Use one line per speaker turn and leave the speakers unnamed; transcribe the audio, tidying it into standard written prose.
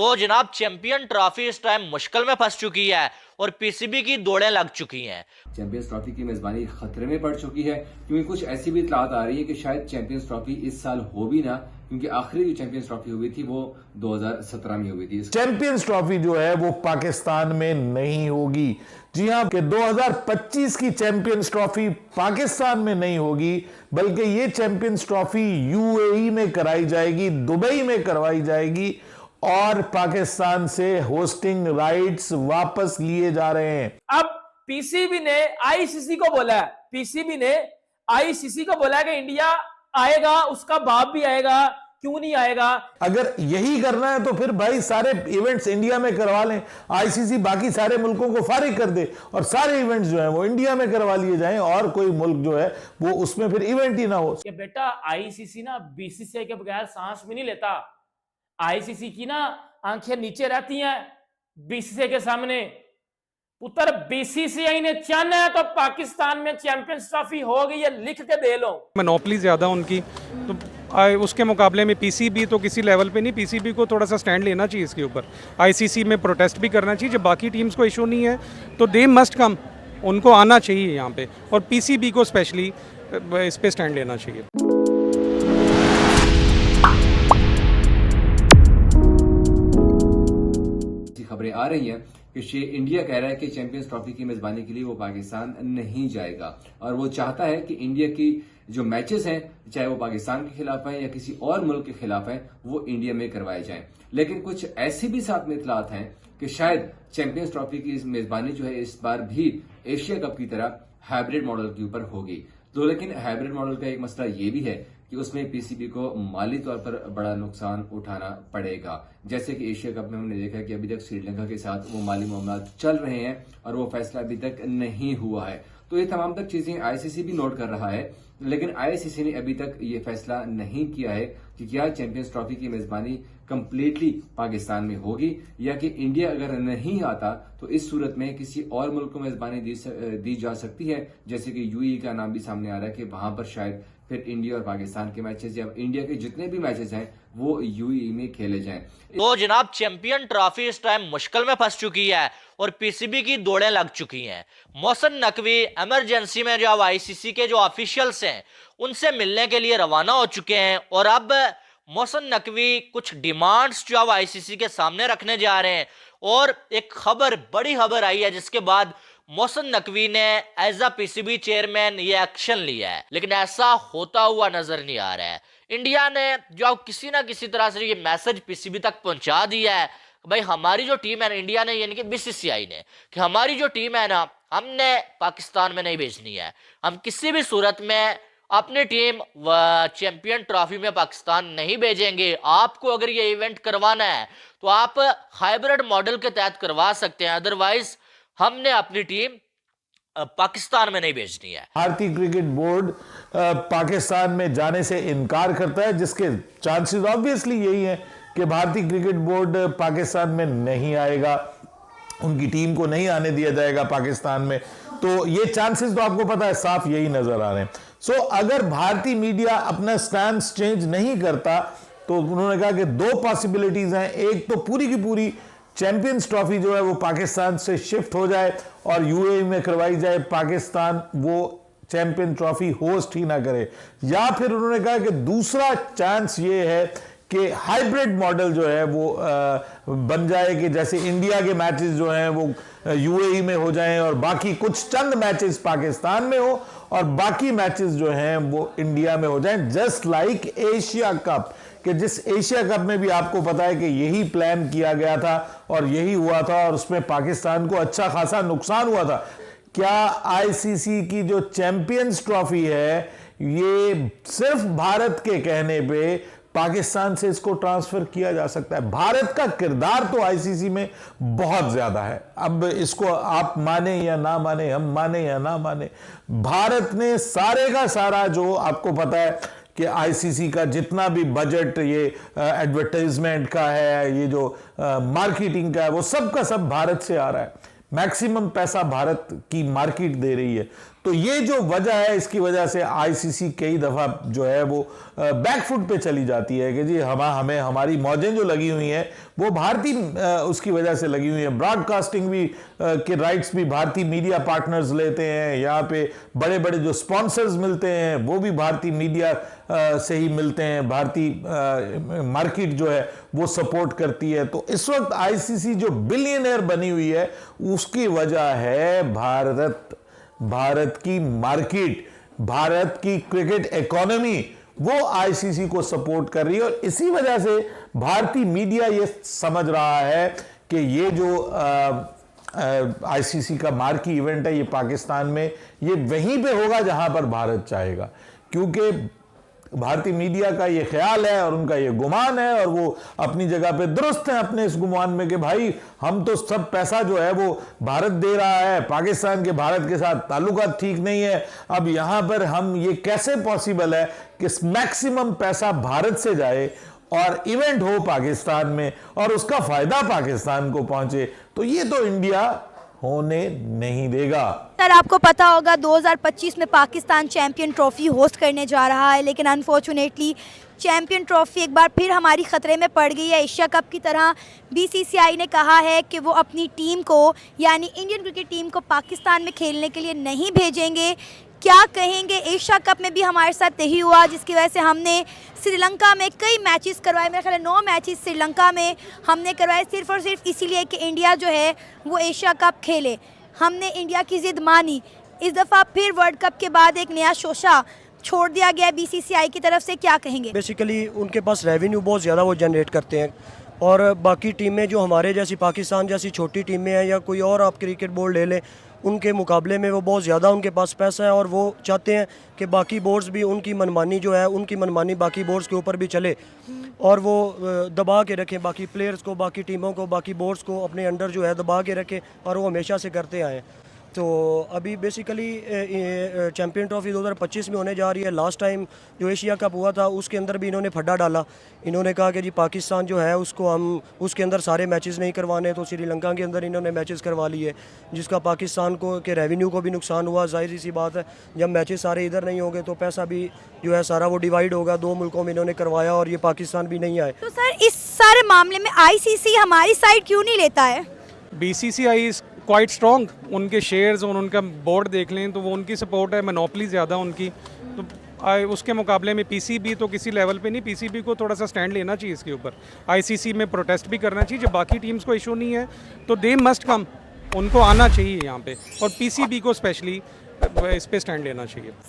तो जनाब champion trophy इस टाइम मुश्किल में फंस चुकी है और पीसीबी की दौड़ें लग चुकी हैं।
चैंपियंस ट्रॉफी की मेजबानी खतरे में पड़ चुकी है क्योंकि कुछ ऐसी भी इतलात आ रही है कि शायद चैंपियंस ट्रॉफी इस साल हो भी ना, क्योंकि आखिरी जो चैंपियंस ट्रॉफी हुई थी वो 2017 में हुई थी।
चैंपियंस ट्रॉफी जो है वो पाकिस्तान में नहीं होगी। जी हां, कि 2025 की चैंपियंस ट्रॉफी पाकिस्तान में नहीं होगी, बल्कि ये चैंपियंस ट्रॉफी यूएई में कराई जाएगी, दुबई में करवाई जाएगी और पाकिस्तान से होस्टिंग राइट्स वापस लिए जा रहे हैं।
अब पीसीबी ने आईसीसी को बोला है, पीसीबी ने आईसीसी को बोला है कि इंडिया आएगा, उसका बाप भी आएगा, क्यों नहीं आएगा।
अगर यही करना है तो फिर भाई सारे इवेंट्स इंडिया में करवा लें, आईसीसी बाकी सारे मुल्कों को फारिग कर दे और सारे इवेंट्स जो हैं वो इंडिया में करवा लिए जाएं और कोई मुल्क जो है वो उसमें फिर इवेंट ही ना हो।
कि बेटा आईसीसी ना बीसीसीआई के बगैर सांस भी नहीं लेता। आईसीसी की ना आंखें नीचे रहती हैं बीसीसीआई के सामने। पुत्र बीसीसीआई ने चाहना है तो पाकिस्तान में चैंपियंस ट्रॉफी होगी, ये लिख के दे लो।
मोनोपली ज़्यादा उनकी, तो उसके मुकाबले में पीसीबी तो किसी लेवल पे नहीं, पीसीबी को थोड़ा सा स्टैंड लेना चाहिए इसके ऊपर। आईसीसी में प्रोटेस्ट भी करना चाहिए, जब बाकी टीम्स को इशू नहीं है तो दे मस्ट कम, उनको आना चाहिए यहाँ पे, और पीसीबी को स्पेशली इस पे स्टैंड लेना चाहिए।
खबरें आ रही हैं कि इंडिया कह रहा है कि चैंपियंस ट्रॉफी की मेजबानी के लिए वो पाकिस्तान नहीं जाएगा और वो चाहता है कि इंडिया की जो मैचेस हैं, चाहे वो पाकिस्तान के खिलाफ हैं या किसी और मुल्क के खिलाफ हैं, वो इंडिया में करवाए जाएं। लेकिन कुछ ऐसी भी साथ में इतलात हैं कि शायद चैंपियंस ट्रॉफी की इस मेजबानी जो है इस बार भी एशिया कप की तरह हाइब्रिड मॉडल के ऊपर होगी। तो लेकिन हाइब्रिड मॉडल का एक मसला ये भी है कि उसमें पीसीबी को माली तौर पर बड़ा नुकसान उठाना पड़ेगा। जैसे कि एशिया कप में हमने देखा कि अभी तक श्रीलंका के साथ वो माली मामला चल रहे हैं और वो फैसला अभी तक नहीं हुआ है। तो ये तमाम तक चीजें आईसीसी भी नोट कर रहा है, लेकिन आईसीसी ने अभी तक ये फैसला नहीं किया है कि क्या चैंपियंस ट्रॉफी की मेजबानी कंप्लीटली पाकिस्तान में होगी या कि इंडिया अगर नहीं आता तो इस सूरत में किसी और मुल्क को मेजबानी दी जा सकती है। जैसे कि यूएई का नाम भी सामने आ रहा है कि वहां पर शायद फिर इंडिया और पाकिस्तान के मैचेस या इंडिया के जितने भी मैचेस हैं वो यूएई में खेले जाएं।
तो जनाब चैंपियन ट्रॉफी इस टाइम मुश्किल में फंस चुकी है और पीसीबी की दौड़ें लग चुकी हैं। मोहसिन नकवी इमरजेंसी में जो आईसीसी के जो ऑफिशियल्स हैं उनसे मिलने के लिए रवाना हो चुके हैं और अब मोहसिन नकवी कुछ डिमांड्स जो अब आईसीसी के सामने रखने जा रहे हैं और एक बड़ी खबर आई है जिसके बाद मोहसिन नकवी ने एज अ पीसीबी चेयरमैन ये एक्शन लिया है, लेकिन ऐसा होता हुआ नजर नहीं आ रहा है। इंडिया ने जो किसी ना किसी तरह से ये मैसेज पीसीबी तक पहुंचा दिया है, भाई हमारी जो टीम है ना, इंडिया ने यानी कि बीसीसीआई ने, कि हमारी जो टीम है ना हमने पाकिस्तान में नहीं भेजनी है, हम किसी भी सूरत में अपनी टीम चैंपियन ट्रॉफी में पाकिस्तान नहीं भेजेंगे। आपको अगर ये इवेंट करवाना है तो आप हाइब्रिड मॉडल के तहत करवा सकते हैं, अदरवाइज हमने अपनी टीम पाकिस्तान में नहीं भेजनी है।
भारतीय क्रिकेट बोर्ड पाकिस्तान में जाने से इनकार करता है, जिसके चांसेस ऑब्वियसली यही हैं कि भारतीय क्रिकेट बोर्ड पाकिस्तान में नहीं आएगा, उनकी टीम को नहीं आने दिया जाएगा पाकिस्तान में। तो ये चांसेस तो आपको पता है साफ यही नजर आ रहे हैं। सो अगर भारतीय मीडिया अपना स्टैंड चेंज नहीं करता तो उन्होंने कहा कि दो पॉसिबिलिटीज हैं, एक तो पूरी की पूरी चैंपियंस ट्रॉफी जो है वो पाकिस्तान से शिफ्ट हो जाए और यूएई में करवाई जाए, पाकिस्तान वो चैंपियन ट्रॉफी होस्ट ही ना करे, या फिर उन्होंने कहा कि दूसरा चांस ये है कि हाइब्रिड मॉडल जो है वो बन जाए कि जैसे इंडिया के मैचेस जो हैं वो यूएई में हो जाएं और बाकी कुछ चंद मैचेस पाकिस्तान में हो और बाकी मैचेस जो हैं वो इंडिया में हो जाएं, जस्ट लाइक एशिया कप, कि जिस एशिया कप में भी आपको पता है कि यही प्लान किया गया था और यही हुआ था और उसमें पाकिस्तान को अच्छा खासा नुकसान हुआ था। क्या आईसीसी की जो चैंपियंस ट्रॉफी है ये सिर्फ भारत के कहने पे पाकिस्तान से इसको ट्रांसफर किया जा सकता है? भारत का किरदार तो आईसीसी में बहुत ज्यादा है, अब इसको आप माने या ना माने, हम माने या ना माने, भारत ने सारे का सारा जो आपको पता है कि आईसीसी का जितना भी बजट ये एडवर्टाइजमेंट का है, ये जो मार्केटिंग का है, वो सब का सब भारत से आ रहा है। मैक्सिमम पैसा भारत की मार्केट दे रही है। तो ये जो वजह है, इसकी वजह से आईसीसी कई दफा जो है वो बैकफुट पे चली जाती है कि जी हमें हमारी मौजें जो लगी हुई हैं वो भारतीय उसकी वजह से लगी हुई है। ब्रॉडकास्टिंग भी के राइट्स भी भारतीय मीडिया पार्टनर्स लेते हैं, यहाँ पे बड़े बड़े जो स्पॉन्सर्स मिलते हैं वो भी भारतीय मीडिया से ही मिलते हैं, भारतीय मार्केट जो है वो सपोर्ट करती है। तो इस वक्त आईसीसी जो बिलियनर बनी हुई है उसकी वजह है भारत की मार्केट, भारत की क्रिकेट इकोनॉमी, वो आईसीसी को सपोर्ट कर रही है। और इसी वजह से भारतीय मीडिया ये समझ रहा है कि ये जो आईसीसी का मार्की इवेंट है ये पाकिस्तान में ये वहीं पे होगा जहां पर भारत चाहेगा, क्योंकि भारतीय मीडिया का ये ख्याल है और उनका ये गुमान है और वो अपनी जगह पे दुरुस्त है अपने इस गुमान में कि भाई हम तो सब पैसा जो है वो भारत दे रहा है, पाकिस्तान के भारत के साथ ताल्लुकात ठीक नहीं है। अब यहाँ पर हम ये कैसे पॉसिबल है कि मैक्सिमम पैसा भारत से जाए और इवेंट हो पाकिस्तान में और उसका फायदा पाकिस्तान को पहुंचे, तो ये तो इंडिया होने नहीं देगा।
सर आपको पता होगा 2025 में पाकिस्तान चैंपियन ट्रॉफी होस्ट करने जा रहा है, लेकिन अनफॉर्चुनेटली चैंपियन ट्रॉफी एक बार फिर हमारी ख़तरे में पड़ गई है। एशिया कप की तरह बीसीसीआई ने कहा है कि वो अपनी टीम को यानी इंडियन क्रिकेट टीम को पाकिस्तान में खेलने के लिए नहीं भेजेंगे। क्या कहेंगे? एशिया कप में भी हमारे साथ यही हुआ, जिसकी वजह से हमने श्रीलंका में कई मैचेस करवाए, मेरे ख्याल 9 मैचेस श्रीलंका में हमने करवाए सिर्फ और सिर्फ इसीलिए कि इंडिया जो है वो एशिया कप खेले। हमने इंडिया की ज़िद मानी। इस दफ़ा फिर वर्ल्ड कप के बाद एक नया शोशा छोड़ दिया गया बीसीसीआई की तरफ से, क्या कहेंगे?
बेसिकली उनके पास रेवेन्यू बहुत ज़्यादा वो जनरेट करते हैं और बाकी टीमें जो हमारे जैसी पाकिस्तान जैसी छोटी टीमें हैं या कोई और आप क्रिकेट बोर्ड ले लें उनके मुकाबले में वो बहुत ज़्यादा उनके पास पैसा है और वो चाहते हैं कि बाकी बोर्ड्स भी उनकी मनमानी जो है उनकी मनमानी बाकी बोर्ड्स के ऊपर भी चले और वो दबा के रखें बाकी प्लेयर्स को, बाकी टीमों को, बाकी बोर्ड्स को अपने अंडर जो है दबा के रखें और वो हमेशा से करते आए। तो अभी बेसिकली चैम्पियन ट्रॉफी 2025 में होने जा रही है। लास्ट टाइम जो एशिया कप हुआ था उसके अंदर भी इन्होंने फड्डा डाला। इन्होंने कहा कि जी पाकिस्तान जो है उसको हम उसके अंदर सारे मैचेस नहीं करवाने, तो श्रीलंका के अंदर इन्होंने मैचेस करवा लिए जिसका पाकिस्तान को के रेवेन्यू को भी नुकसान हुआ। जाहिर सी बात है जब मैचेस सारे इधर नहीं होंगे तो पैसा भी जो है सारा वो डिवाइड होगा। 2 मुल्कों में इन्होंने करवाया और ये पाकिस्तान भी नहीं आए।
तो सर इस सारे मामले में आईसीसी हमारी साइड क्यों नहीं लेता है?
बीसीसीआई इज़ क्वाइट स्ट्रॉन्ग, उनके शेयर्स और उनका बोर्ड देख लें तो वो उनकी सपोर्ट है, मोनोपली ज़्यादा उनकी। तो उसके मुकाबले में पीसीबी तो किसी लेवल पे नहीं, पीसीबी को थोड़ा सा स्टैंड लेना चाहिए इसके ऊपर, आईसीसी में प्रोटेस्ट भी करना चाहिए। जब बाकी टीम्स को इशू नहीं है तो दे मस्ट कम, उनको आना चाहिए यहाँ पे और पीसीबी को स्पेशली इस पे स्टैंड लेना चाहिए।